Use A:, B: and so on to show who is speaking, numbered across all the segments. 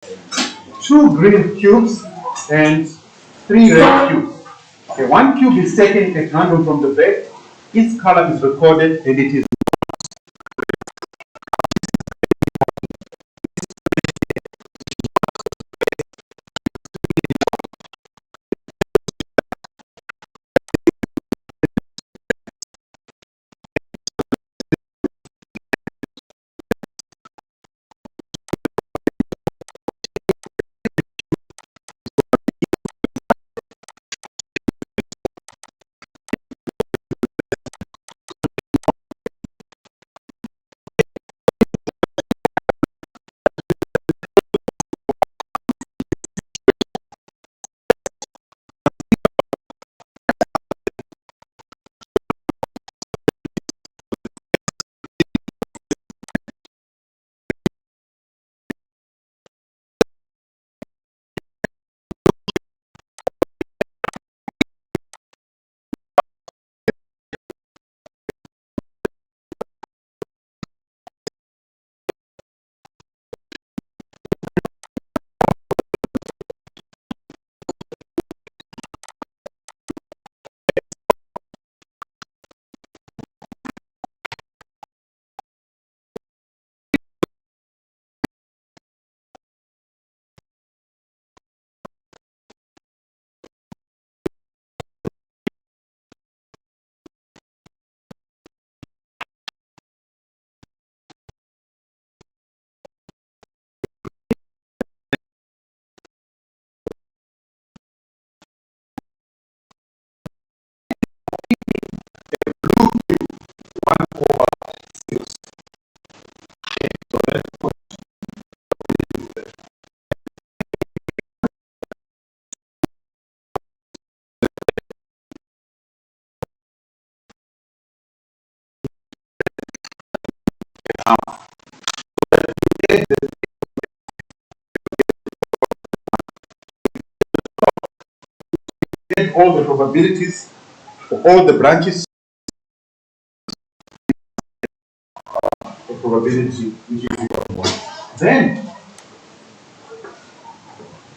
A: 2 green cubes and 3 red cubes. Okay, 1 cube is taken at random from the bed. Its color is recorded and it is all the probabilities for all the branches of probability which is equal to 1. Then,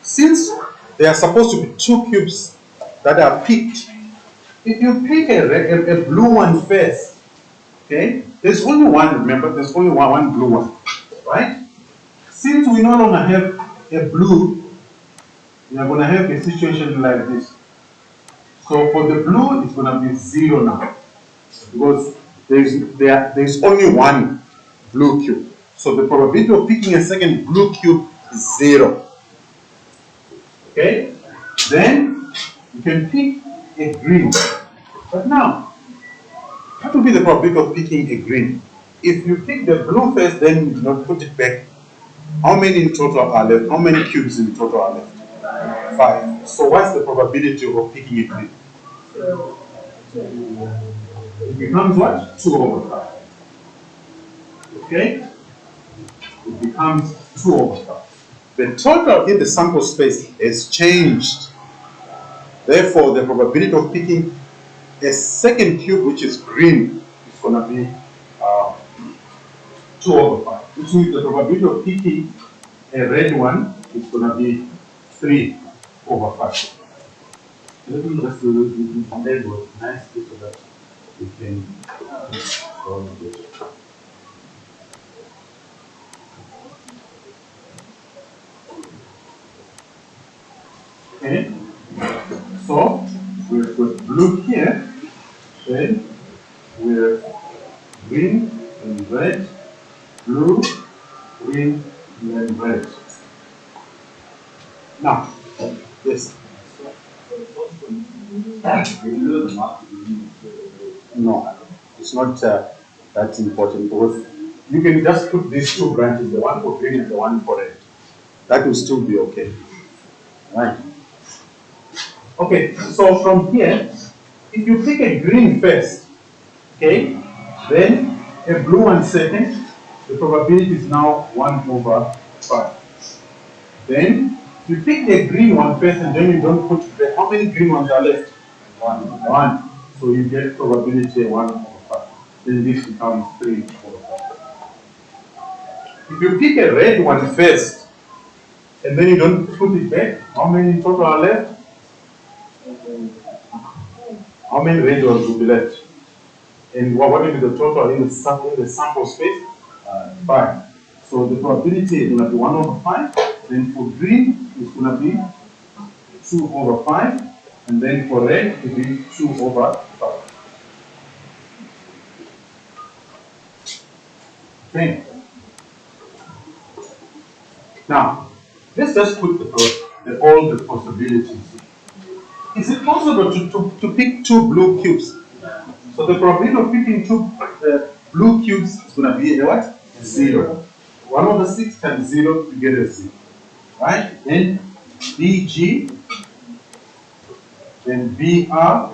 A: since there are supposed to be 2 cubes that are picked, if you pick a blue one first, okay, there's only one, remember, there's only one blue one, right? Since we no longer have a blue, we are going to have a situation like this. So for the blue, it's going to be 0 now, because there's only one blue cube. So the probability of picking a second blue cube is 0. Okay? Then you can pick a green. But now, what will be the probability of picking a green? If you pick the blue first, then you do not put it back. How many in total are left? How many cubes in total are left? 5. So what's the probability of picking a green? It becomes what? 2 over 5. Okay? It becomes 2 over 5. The total in the sample space has changed. Therefore, the probability of picking a second cube, which is green, is going to be 2 over 5. Which means the probability of picking a red one is going to be 3 over 5. Let me just do it nicely so that we can solve this. Okay, so we've got blue here, then we're green and red, blue, green, and red. Now, yes. No, it's not that important, because you can just put these 2 branches, the one for green and the one for red. That will still be okay. Right. Okay, so from here, if you pick a green first, okay, then a blue one second, the probability is now 1 over 5. Then you pick the green one first and then you don't put it there. How many green ones are left? 1. So you get probability 1 over 5. Then this becomes 3 over 5. If you pick a red one first, and then you don't put it back, how many total are left? How many red ones will be left? And what will be the total in the sample space? 5. So the probability is going to be 1 over 5. Then for green, it's going to be 2 over 5. And then for red, it will be 2 over 5. Okay. Now, let's just put all the possibilities. Is it possible to pick 2 blue cubes? So the probability of picking 2 blue cubes is going to be what? 0. 1 over 6 times 0, you get a 0. Right? Then BG, then BR,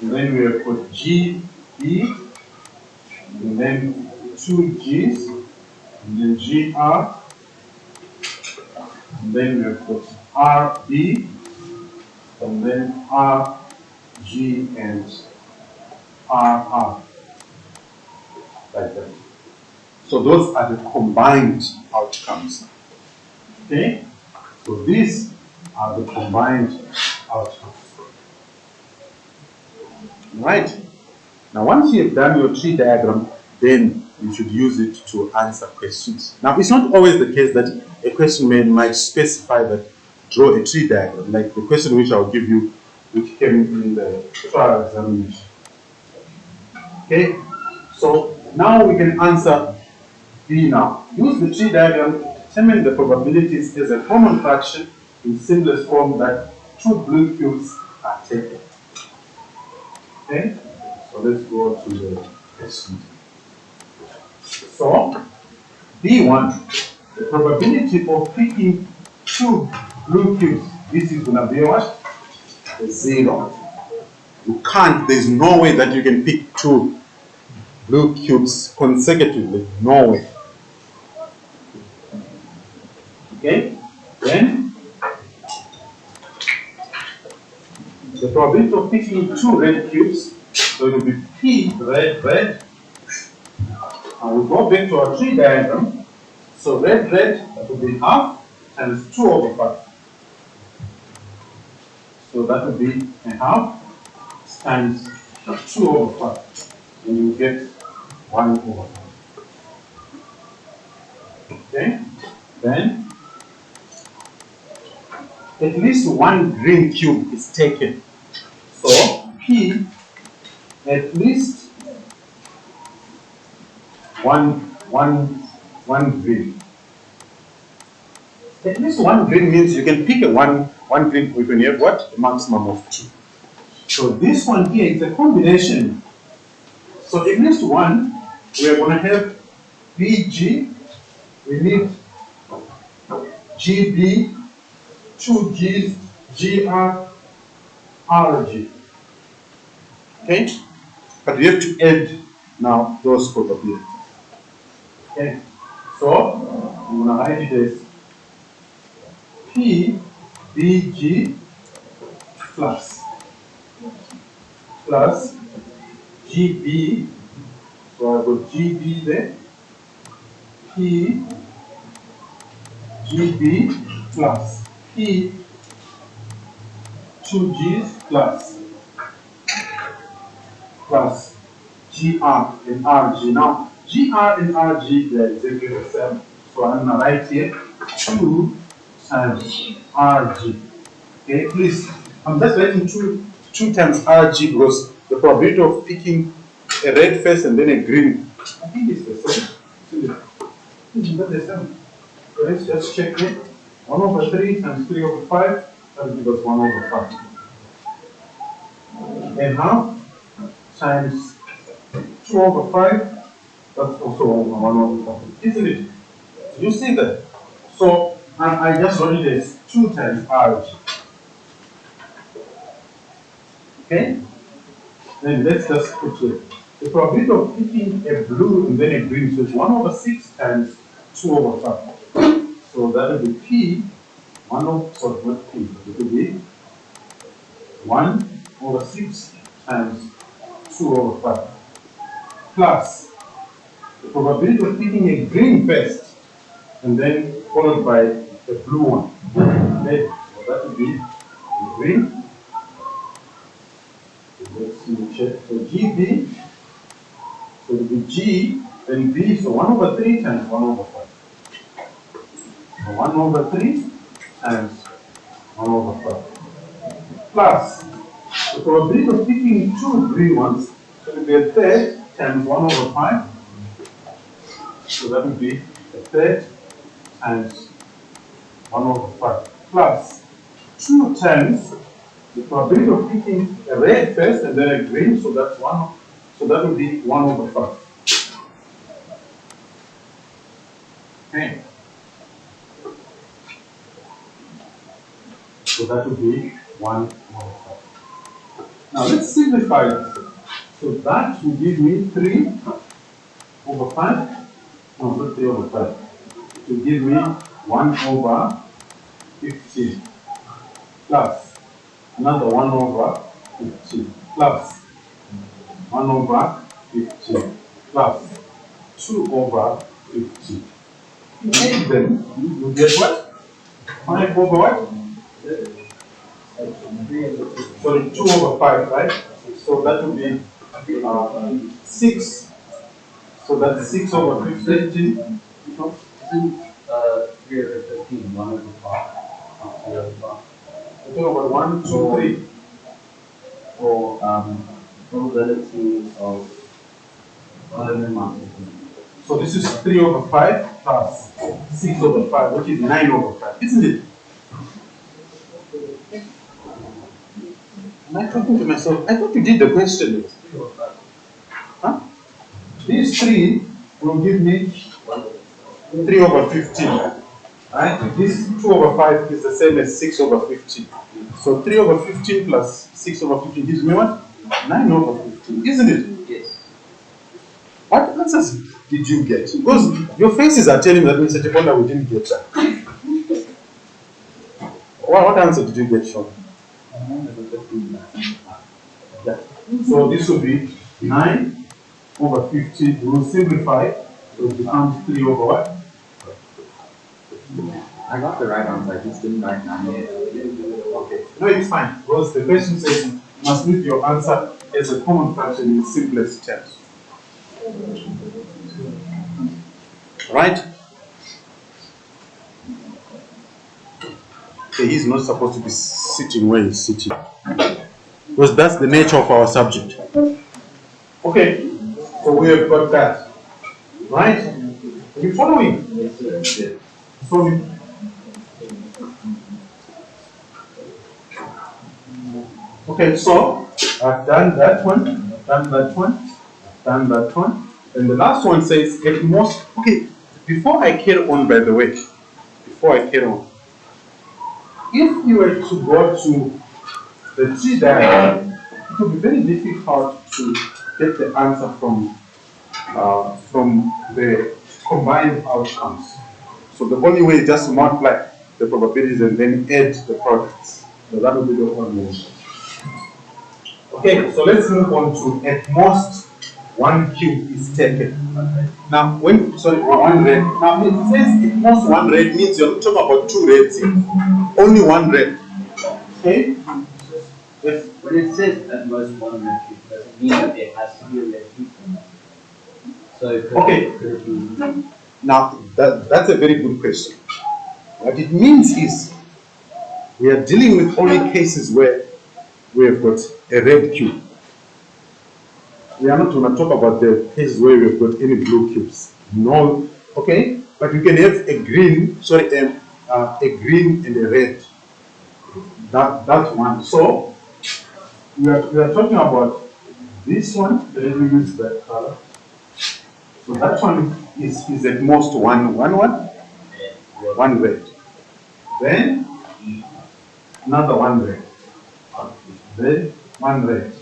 A: and then we have got GB, and then 2 Gs, and then GR, and then we have got RB, and then RG and RR. Like that. So those are the combined outcomes. Okay? So these are the combined outcomes. Right? Now once you have done your tree diagram, then you should use it to answer questions. Now it's not always the case that a question might specify that draw a tree diagram, like the question which I'll give you, which came in the trial examination. Okay? So now we can answer B now. Use the tree diagram to determine the probabilities as a common fraction in simplest form that 2 blue cubes are taken. Okay? So let's go to the question. So B1, the probability of picking 2 blue cubes, this is going to be what? 0. You can't, there's no way that you can pick 2 blue cubes consecutively. No way. Okay? Then the probability of picking 2 red cubes, so it will be P red red. And we'll go back to our tree diagram. So red red, that will be half times 2 over 5. So that will be a half times 2 over 5. And you get 1 over 5. Okay? Then at least 1 green cube is taken. So P, at least one green. At least 1 green means you can pick a one green, we can have what? A maximum of 2. So this one here is a combination. So at least 1, we are going to have BG, we need GB, 2 Gs, GR, RG. Okay? But we have to add now those probabilities. Okay? So, I'm going to write it as PBG plus GB. So I've got GB there. P GB plus P 2Gs plus GR and RG. Now GR and RG, they are exactly the same. So I'm going to write here 2 times RG. Okay, please, I'm just writing 2 times RG because the probability of picking a red first and then a green, I think it's the same. Isn't that the same? So let's just check it. 1 over 3 times 3 over 5, that will give us 1 over 5. And half times 2 over 5, that's also 1 over 5. Isn't it? Do you see that? So I just wrote it as 2 times RG. Okay? Then let's just put it. The probability of picking a blue and then a green, so it's 1 over 6 times 2 over 5. So that will be P, 1 over, sorry, not P, it will be 1 over 6 times 2 over 5. Plus the probability of picking a green first and then followed by the blue one. Okay, so that would be green. Let's see, check. So GB, so it will be G, then B, so 1 over 3 times 1 over 5. So 1 over 3 times 1 over 5. Plus, the probability of picking two green ones, so it will be a third times 1 over 5. So that would be a third times 1 over 5. Plus 2 times the probability of picking a red first and then a green, so that's 1. So that would be 1 over 5. Okay. So that would be 1 over 5. Now let's simplify this. So that will give me 3 over 5. No, not 3 over 5. It will give me 1 over 15 plus another 1 over 15 plus 1 over 15 plus 2 over 15. You add them, you get what? 5 over what? Sorry, 2 over 5, right? So that would be 6. So that's 6 over 15.
B: Isn't 3 over 15, 1 over 5? 2 over 5.
A: 2 over 1, 2, 3.
B: Or probability of
A: So this is 3 over 5 plus 6 over 5, which is 9 over 5, isn't it? Am I talking to myself? I thought you did the question. Huh? These 3 will give me 3 over 15. Right? This 2 over 5 is the same as 6 over 15. So 3 over 15 plus 6 over 15 gives me what? 9 over 15, isn't it?
B: Yes.
A: What answers did you get? Because your faces are telling me that Mr. Chiponda we didn't get that. What answer did you get, Sean? Yeah. So this will be 9 over 15. We will simplify. So it becomes 3 over what?
B: I got the right answer, I just didn't write 9 yet.
A: Okay. No, it's fine. Because the question says you must leave your answer as a common fraction in simplest terms. Right? Okay, he's not supposed to be sitting where he's sitting. Because that's the nature of our subject. Okay, so we have got that. Right? Are you following?
B: Yes, sir. Yes.
A: Following. Okay, so I've done that one, done that one, done that one. And the last one says at most. Okay, before I carry on, by the way, before I carry on, if you were to go to the T diagram, it would be very difficult to get the answer from the combined outcomes. So the only way is just to multiply the probabilities and then add the products. So that would be the only way. Okay, so let's move on to at most 1 cube is taken. Now, when, sorry, 1 red. Now, it says at most 1 red means you're not talking about 2 reds here. Only 1 red. Okay? Yes.
B: When it says at most 1 red cube, does it mean that there has to be a red cube? So
A: Okay.
B: could it be?
A: Now, that's a very good question. What it means is we are dealing with only cases where we have got a red cube. We are not going to talk about the cases where we've got any blue cubes. No, okay? But you can have a green, sorry, a green and a red. That's one. So we are talking about this one. Let me use that color. So that one is at most one red. Then another 1 red. Then 1 red.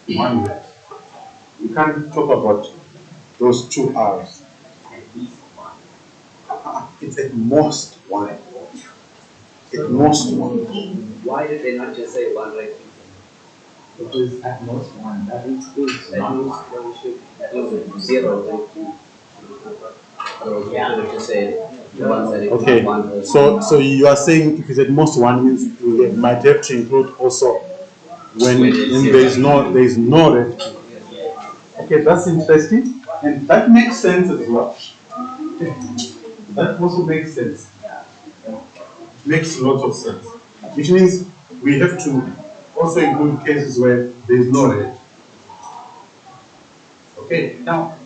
A: 1 red. You can't talk about those 2 R's.
B: At least 1.
A: It's at most 1. At most 1.
B: Why did they not just say 1 red cube? Because at most 1, that includes that means that we should include 0 red cube. Otherwise, we could have just said The ones that it's
A: Okay,
B: not one.
A: so you are saying if it's at most one means it might have to include also when there is no red key. Okay, that's interesting, and that makes sense as well. That also makes sense. Makes lots of sense. Which means we have to also include cases where there is no red. Okay, now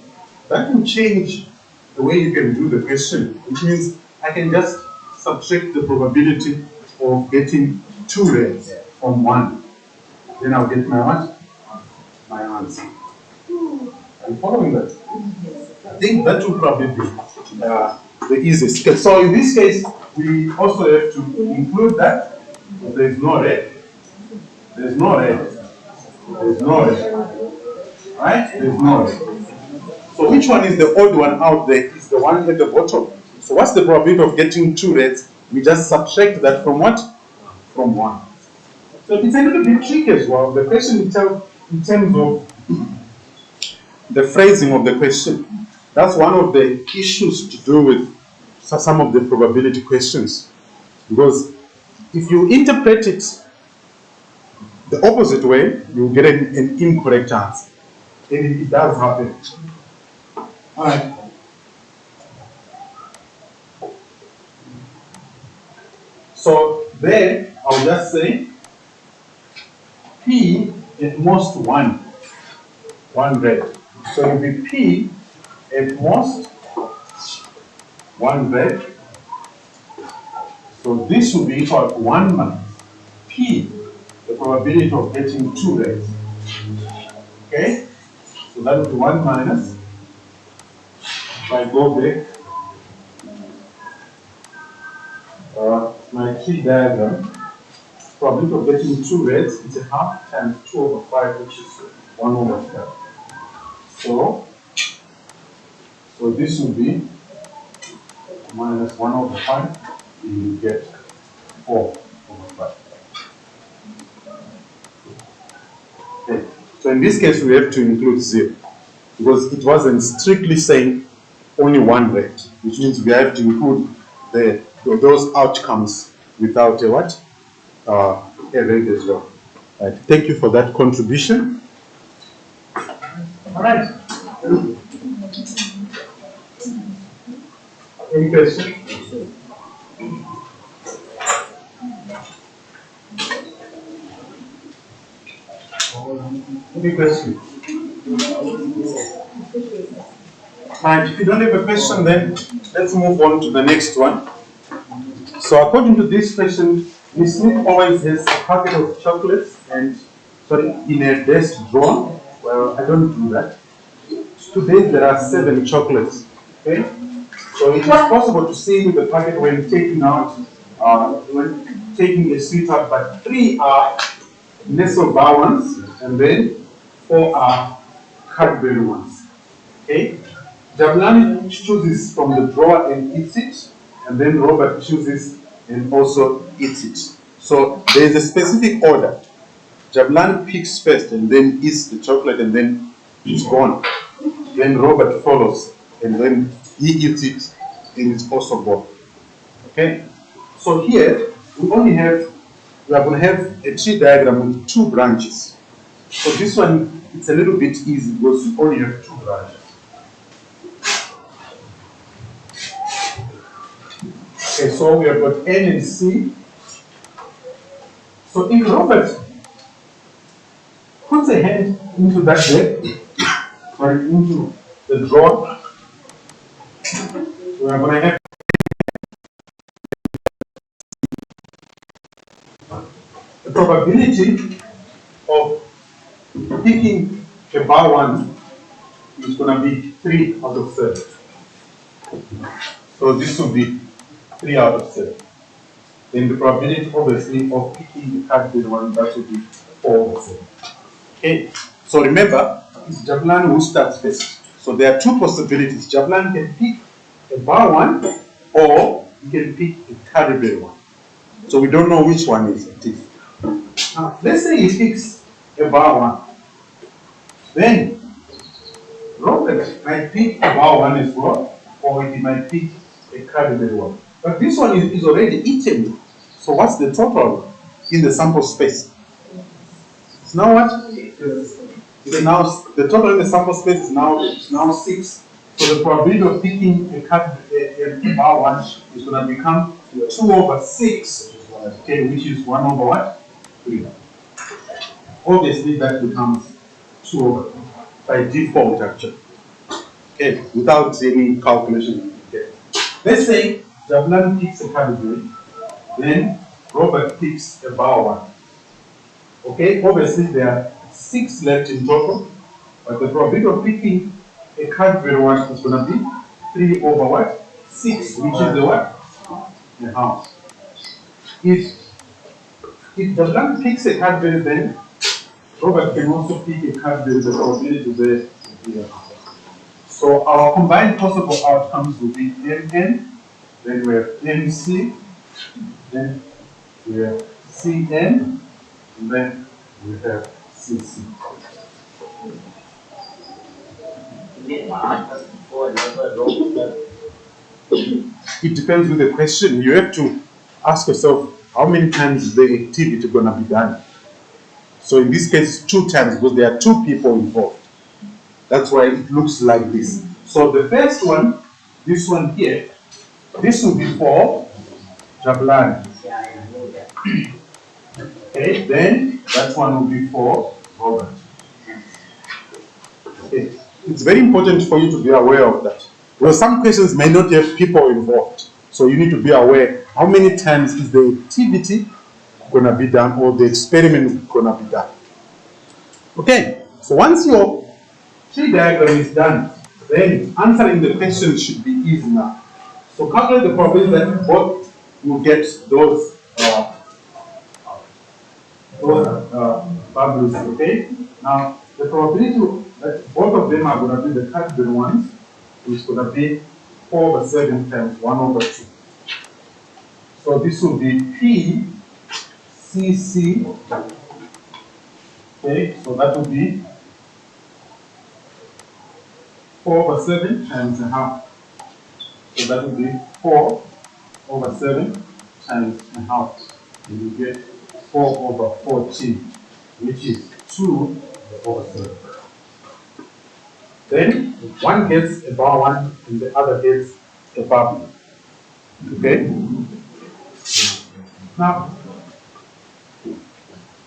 A: that will change the way you can do the question, which means I can just subtract the probability of getting two reds from one. Then I'll get my what? My answer. Are you following that? I think that will probably be the easiest. Okay, so in this case, we also have to include that. There is no red. There is no red. There is no red. Right? There is no red. So which one is the odd one out there? Is the one at the bottom. So what's the probability of getting two reds? We just subtract that from what? From one. So it's a little bit tricky as well. The question itself, in terms of the phrasing of the question, that's one of the issues to do with some of the probability questions. Because if you interpret it the opposite way, you get an incorrect answer. And it does happen. All right. So there, I'll just say P at most one red. So it will be P at most one red. So this will be equal to 1 minus P, the probability of getting two reds. Okay? So that would be 1 minus, if I go back, my tree diagram, probability of getting two reds, it's a half times 2 over 5, which is 1 over 5. So this will be minus 1 over 5, you will get 4 over 5. Okay. So in this case, we have to include 0, because it wasn't strictly saying only one red, which means we have to include those outcomes without a what? A red as well. Right. Thank you for that contribution. All right. Any questions? Any questions? And if you don't have a question, then let's move on to the next one. So according to this question, Miss Smith always has a packet of chocolates and, in a desk drawer. Well, I don't do that. Today there are 7 chocolates. Okay? So it is possible to see in the packet when taking a sweetheart, but 3 are Nestle bar ones, and then 4 are Cadbury ones. Okay? Jablani chooses from the drawer and eats it, and then Robert chooses and also eats it. So there is a specific order. Jablani picks first and then eats the chocolate and then it's gone. Then Robert follows and then he eats it and it's also gone. Okay? So here we are going to have a tree diagram with 2 branches. So this one, it's a little bit easy because we only have 2 branches. Okay, so we have got N and C. So if Robert puts a hand into that deck, or into the drawer, we are going to have the probability of picking a bar 1 is going to be 3 out of 7. So this will be 3 out of 7. Then the probability, obviously, of picking the Cadbury one, that will be 4 over 7. Okay, so remember, it's Jablani who starts first. So there are 2 possibilities. Jablani can pick a bar 1 or he can pick a Cadbury one. So we don't know which one it is. Now, let's say he picks a bar 1. Then Robert might pick a bar 1 as well, or he might pick a cardinal one. But this one is already eaten. So what's the total in the sample space? It's now what? It's now the total in the sample space is now 6. So the probability of picking a bar one is going to become 2 over 6, okay, which is 1 over what? 3. Obviously that becomes 2 over by default actually. Okay, without any calculation. Okay. Let's say Javelan picks a category, then Robert picks a bar one. Okay, obviously there are 6 left in total, but the probability of picking a category one is going to be 3 over what? 6, which is the what? A half. If Javelan picks a category, then Robert can also pick a category. The probability there will be a half. So our combined possible outcomes will be MN, then we have MC, then we have CN, and then we have CC. It depends with the question. You have to ask yourself how many times is the activity going to be done. So in this case, 2 times because there are 2 people involved. That's why it looks like this. So the first one, this one here, this will be for Javelan. Okay, then that one will be for Robert. Okay. It's very important for you to be aware of that. Because some questions may not have people involved. So you need to be aware how many times is the activity going to be done or the experiment going to be done. Okay, so once your tree diagram is done, then answering the question should be easy now. So calculate the probability that both will get those values, okay? Now, the probability that both of them are going to be the category ones is going to be 4 over 7 times 1 over 2. So this will be P CC, okay? So that will be 4 over 7 times a half. So that will be 4 over 7 times a half. And you get 4 over 14, which is 2 over 7. Then one gets a bar 1 and the other gets a bar 1. Okay? Now,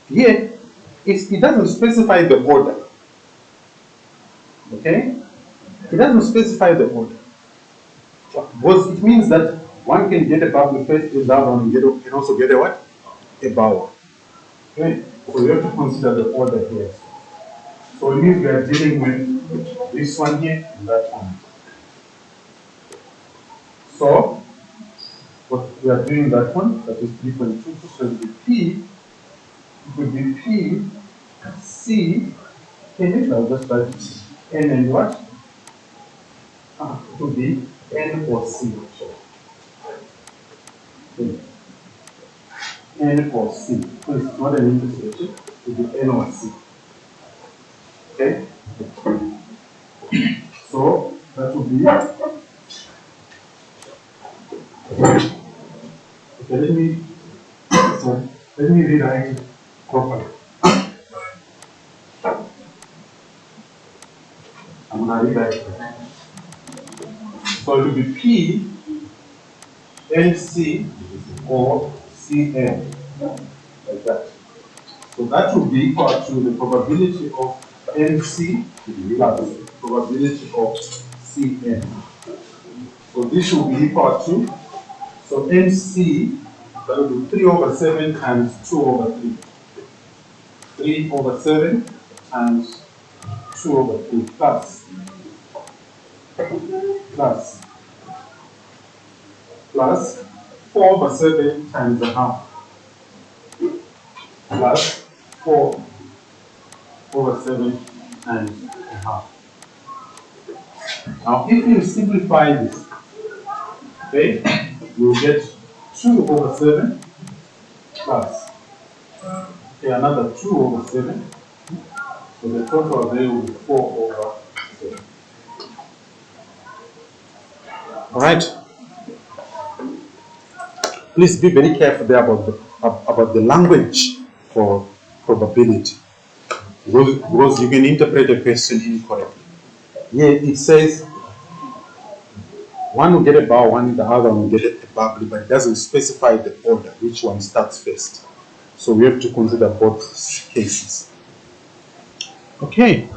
A: here, it doesn't specify the order. Okay? It doesn't specify the order. Because it means that one can get a bubble first, and the other one can also get a what? A bar 1. Okay? So you have to consider the order here. So it means we are dealing with this one here and that one. So, what we are doing that one, that is 3.22, so it will be P, it will be P, C, okay, I'll just write it, N and what? It will be N or C. Okay. N or C, so it's not an intersection, it will be N or C. Okay? So, that will be, okay, let me rewrite it properly. I'm going to rewrite it. So it will be P, NC, or CN, like that. So that will be equal to the probability of NC plus probability of CN. So this will be equal to, so NC, that will be 3 over 7 times 2 over 3. 3 over 7 times 2 over 3 plus 4 over 7 times a half plus 4 over 7 times a half. Now, if you simplify this, okay, you'll get 2 over 7 plus, okay, another 2 over 7. So the total there will be 4 over 7. All right. Please be very careful there about the language for probability, because you can interpret a question incorrectly. Here it says one will get a bar, the other one will get a bubbly, but it doesn't specify the order, which one starts first. So we have to consider both cases. Okay.